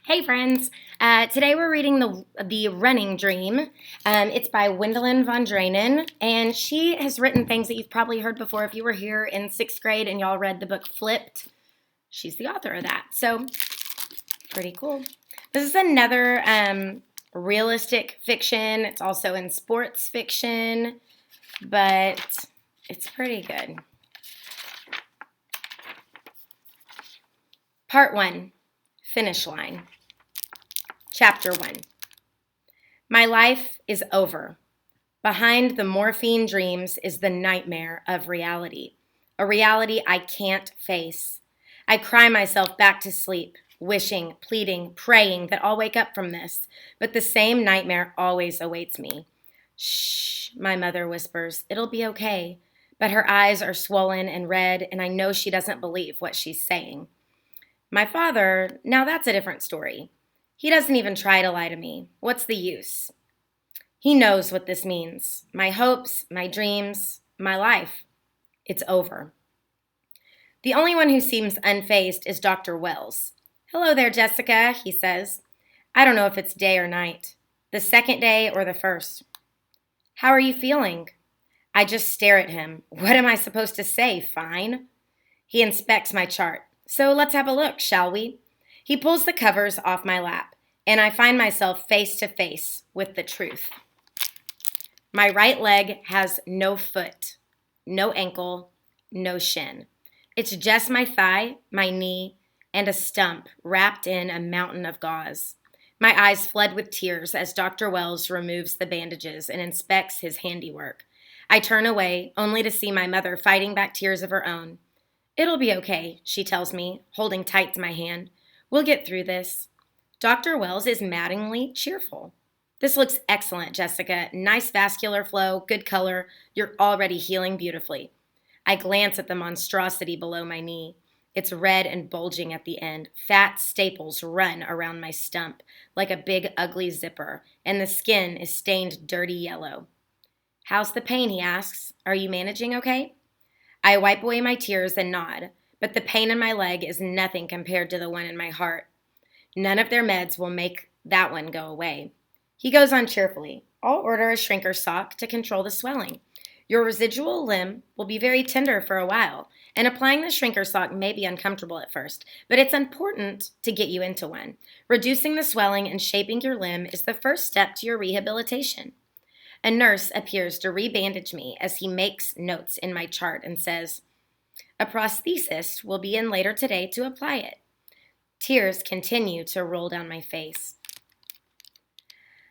Hey friends! Today we're reading the Running Dream. It's by Wendelin von Draenen, and she has written things that you've probably heard before if you were here in sixth grade and y'all read the book Flipped. She's the author of that, so pretty cool. This is another realistic fiction. It's also in sports fiction, but it's pretty good. Part 1, Finish Line. Chapter 1. My life is over. Behind the morphine dreams is the nightmare of reality, a reality I can't face. I cry myself back to sleep, wishing, pleading, praying that I'll wake up from this, but the same nightmare always awaits me. Shh, my mother whispers, it'll be okay, but her eyes are swollen and red, and I know she doesn't believe what she's saying. My father, now that's a different story. He doesn't even try to lie to me. What's the use? He knows what this means. My hopes, my dreams, my life. It's over. The only one who seems unfazed is Dr. Wells. Hello there, Jessica, he says. I don't know if it's day or night. The second day or the first. How are you feeling? I just stare at him. What am I supposed to say? Fine. He inspects my chart. So let's have a look, shall we? He pulls the covers off my lap, and I find myself face to face with the truth. My right leg has no foot, no ankle, no shin. It's just my thigh, my knee, and a stump wrapped in a mountain of gauze. My eyes flood with tears as Dr. Wells removes the bandages and inspects his handiwork. I turn away, only to see my mother fighting back tears of her own. It'll be okay, she tells me, holding tight to my hand. We'll get through this. Dr. Wells is maddeningly cheerful. This looks excellent, Jessica. Nice vascular flow, good color. You're already healing beautifully. I glance at the monstrosity below my knee. It's red and bulging at the end. Fat staples run around my stump like a big ugly zipper, and the skin is stained dirty yellow. How's the pain, he asks. Are you managing okay? I wipe away my tears and nod, but the pain in my leg is nothing compared to the one in my heart. None of their meds will make that one go away. He goes on cheerfully. I'll order a shrinker sock to control the swelling. Your residual limb will be very tender for a while, and applying the shrinker sock may be uncomfortable at first, but it's important to get you into one. Reducing the swelling and shaping your limb is the first step to your rehabilitation. A nurse appears to rebandage me as he makes notes in my chart and says, a prosthesist will be in later today to apply it. Tears continue to roll down my face.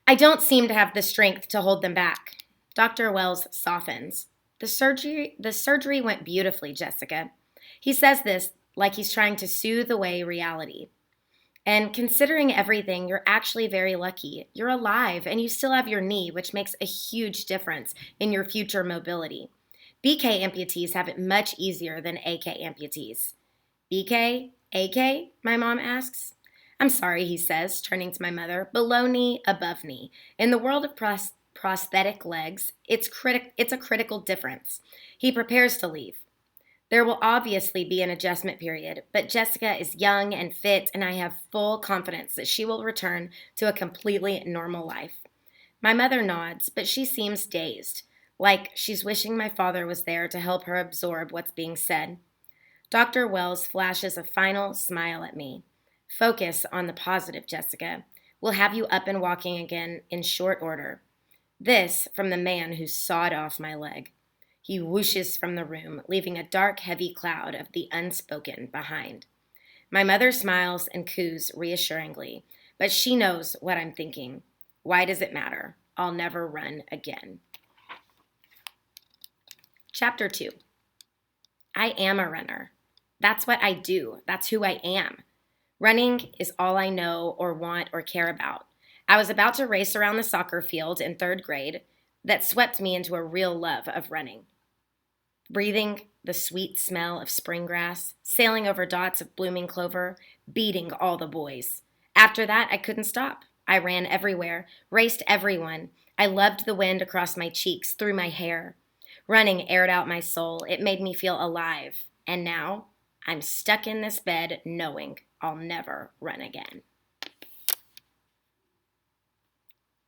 I don't seem to have the strength to hold them back. Dr. Wells softens. The surgery went beautifully, Jessica. He says this like he's trying to soothe away reality. And considering everything, you're actually very lucky. You're alive, and you still have your knee, which makes a huge difference in your future mobility. BK amputees have it much easier than AK amputees. BK? AK? My mom asks. I'm sorry, he says, turning to my mother. Below knee, above knee. In the world of prosthetic legs, it's a critical difference. He prepares to leave. There will obviously be an adjustment period, but Jessica is young and fit, and I have full confidence that she will return to a completely normal life. My mother nods, but she seems dazed, like she's wishing my father was there to help her absorb what's being said. Dr. Wells flashes a final smile at me. Focus on the positive, Jessica. We'll have you up and walking again in short order. This from the man who sawed off my leg. He whooshes from the room, leaving a dark, heavy cloud of the unspoken behind. My mother smiles and coos reassuringly, but she knows what I'm thinking. Why does it matter? I'll never run again. Chapter 2. I am a runner. That's what I do. That's who I am. Running is all I know or want or care about. I was about to race around the soccer field in third grade that swept me into a real love of running. Breathing the sweet smell of spring grass, sailing over dots of blooming clover, beating all the boys. After that, I couldn't stop. I ran everywhere, raced everyone. I loved the wind across my cheeks, through my hair. Running aired out my soul. It made me feel alive. And now, I'm stuck in this bed knowing I'll never run again.